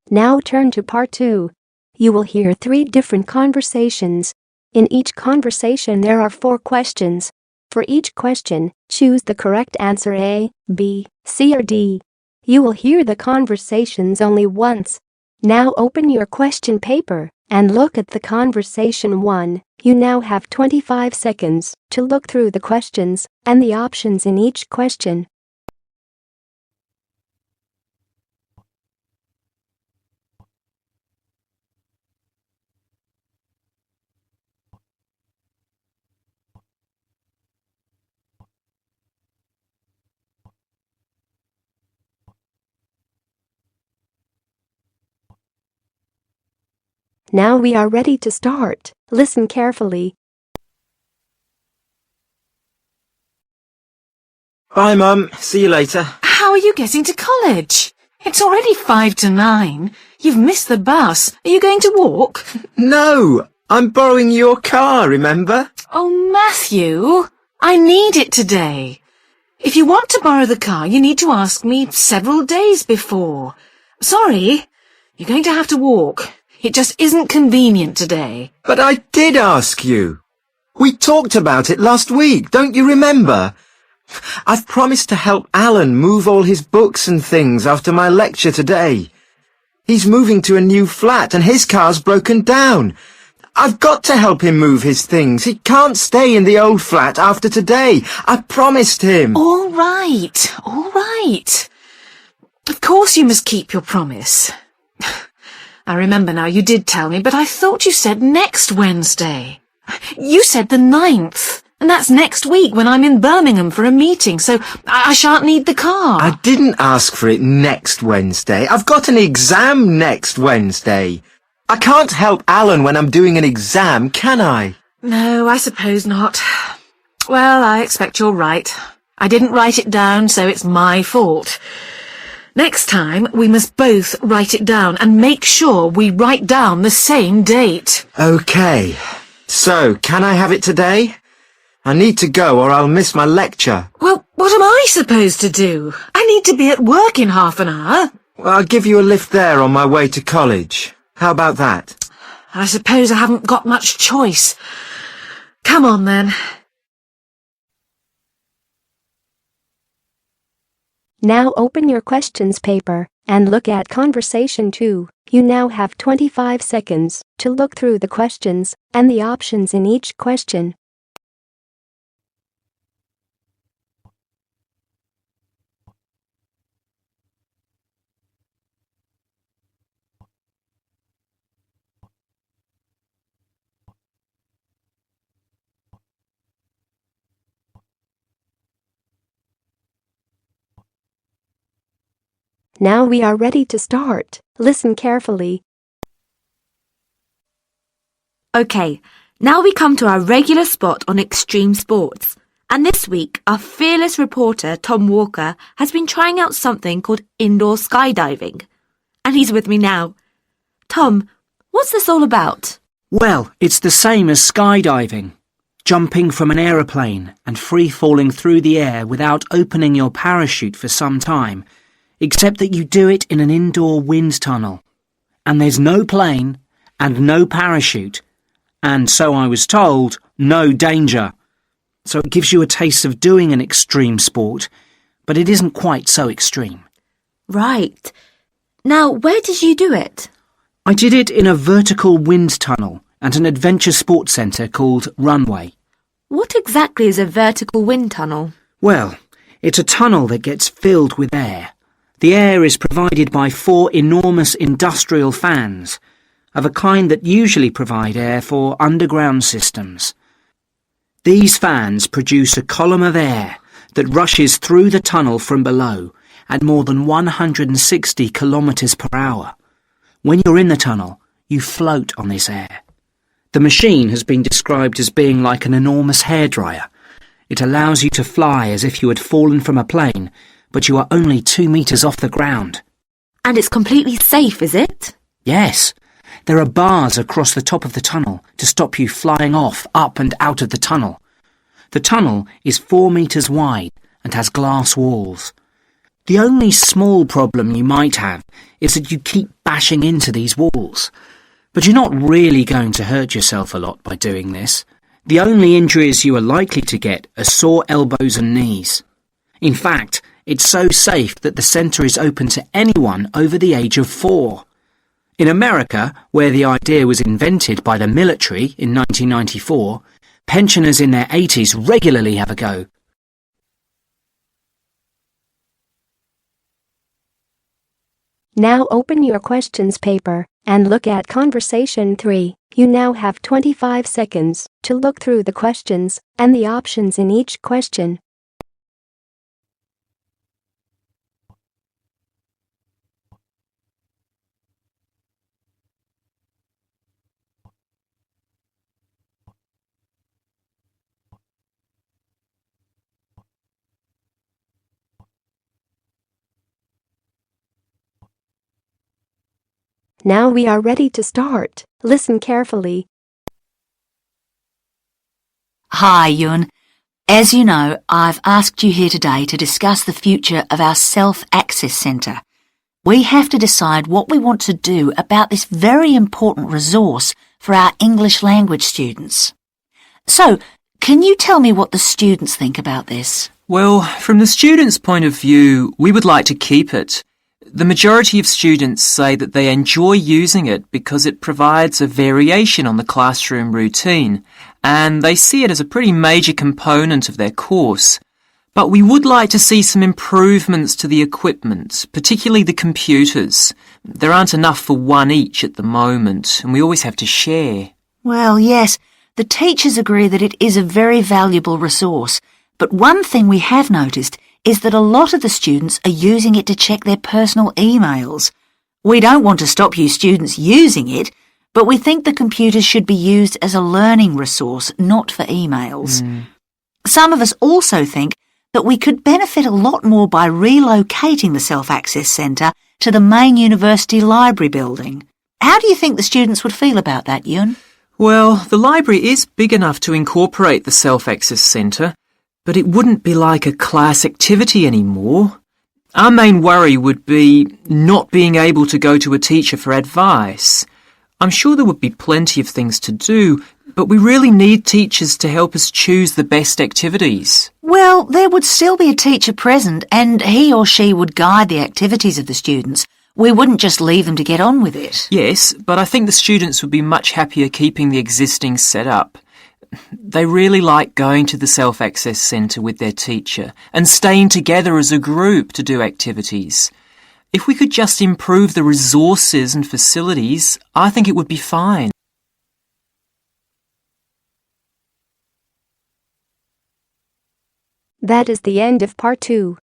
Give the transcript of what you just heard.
Now turn to part 2. You will hear 3 different conversations. In each conversation there are 4 questions. For each question, choose the correct answer A, B, C or D. You will hear the conversations only once. Now open your question paper and look at the conversation 1. You now have 25 seconds to look through the questions and the options in each question. Now we are ready to start. Listen carefully. Bye, Mum. See you later. How are you getting to college? It's already 5 to 9. You've missed the bus. Are you going to walk? No, I'm borrowing your car, remember? Oh, Matthew, I need it today. If you want to borrow the car, you need to ask me several days before. Sorry, you're going to have to walk. It just isn't convenient today. But I did ask you. We talked about it last week, don't you remember? I've promised to help Alan move all his books and things after my lecture today. He's moving to a new flat and his car's broken down. I've got to help him move his things. He can't stay in the old flat after today. I promised him. All right, all right. Of course you must keep your promise. I remember now, you did tell me, but I thought you said next Wednesday. You said the 9th, and that's next week when I'm in Birmingham for a meeting, so I shan't need the car. I didn't ask for it next Wednesday. I've got an exam next Wednesday. I can't help Alan when I'm doing an exam, can I? No, I suppose not. Well, I expect you're right. I didn't write it down, so it's my fault. Next time, we must both write it down and make sure we write down the same date. Okay. So, can I have it today? I need to go or I'll miss my lecture. Well, what am I supposed to do? I need to be at work in half an hour. Well, I'll give you a lift there on my way to college. How about that? I suppose I haven't got much choice. Come on, then. Now open your questions paper and look at conversation 2. You now have 25 seconds to look through the questions and the options in each question. Now we are ready to start. Listen carefully. Okay, now we come to our regular spot on extreme sports. And this week, our fearless reporter, Tom Walker, has been trying out something called indoor skydiving. And he's with me now. Tom, what's this all about? Well, it's the same as skydiving. Jumping from an aeroplane and free-falling through the air without opening your parachute for some time, except that you do it in an indoor wind tunnel. And there's no plane and no parachute, and so I was told, no danger. So it gives you a taste of doing an extreme sport, but it isn't quite so extreme. Right. Now, where did you do it? I did it in a vertical wind tunnel at an adventure sports centre called Runway. What exactly is a vertical wind tunnel? Well, it's a tunnel that gets filled with air. The air is provided by 4 enormous industrial fans, of a kind that usually provide air for underground systems. These fans produce a column of air that rushes through the tunnel from below at more than 160 kilometres per hour. When you're in the tunnel, you float on this air. The machine has been described as being like an enormous hairdryer. It allows you to fly as if you had fallen from a plane, but you are only 2 metres off the ground. And it's completely safe, is it? Yes. There are bars across the top of the tunnel to stop you flying off, up and out of the tunnel. The tunnel is 4 metres wide and has glass walls. The only small problem you might have is that you keep bashing into these walls. But you're not really going to hurt yourself a lot by doing this. The only injuries you are likely to get are sore elbows and knees. In fact, it's so safe that the centre is open to anyone over the age of 4. In America, where the idea was invented by the military in 1994, pensioners in their 80s regularly have a go. Now open your questions paper and look at conversation 3. You now have 25 seconds to look through the questions and the options in each question. Now we are ready to start. Listen carefully. Hi, Yun. As you know, I've asked you here today to discuss the future of our Self-Access Centre. We have to decide what we want to do about this very important resource for our English language students. So, can you tell me what the students think about this? Well, from the students' point of view, we would like to keep it. The majority of students say that they enjoy using it because it provides a variation on the classroom routine, and they see it as a pretty major component of their course. But we would like to see some improvements to the equipment, particularly the computers. There aren't enough for one each at the moment, and we always have to share. Well, yes, the teachers agree that it is a very valuable resource, but one thing we have noticed is that a lot of the students are using it to check their personal emails. We don't want to stop you students using it, but we think the computers should be used as a learning resource, not for emails. Some of us also think that we could benefit a lot more by relocating the Self-Access Centre to the main university library building. How do you think the students would feel about that, Yun? Well, the library is big enough to incorporate the Self-Access Centre, but it wouldn't be like a class activity anymore. Our main worry would be not being able to go to a teacher for advice. I'm sure there would be plenty of things to do, but we really need teachers to help us choose the best activities. Well, there would still be a teacher present, and he or she would guide the activities of the students. We wouldn't just leave them to get on with it. Yes, but I think the students would be much happier keeping the existing setup. They really like going to the Self-Access Centre with their teacher and staying together as a group to do activities. If we could just improve the resources and facilities, I think it would be fine. That is the end of part 2.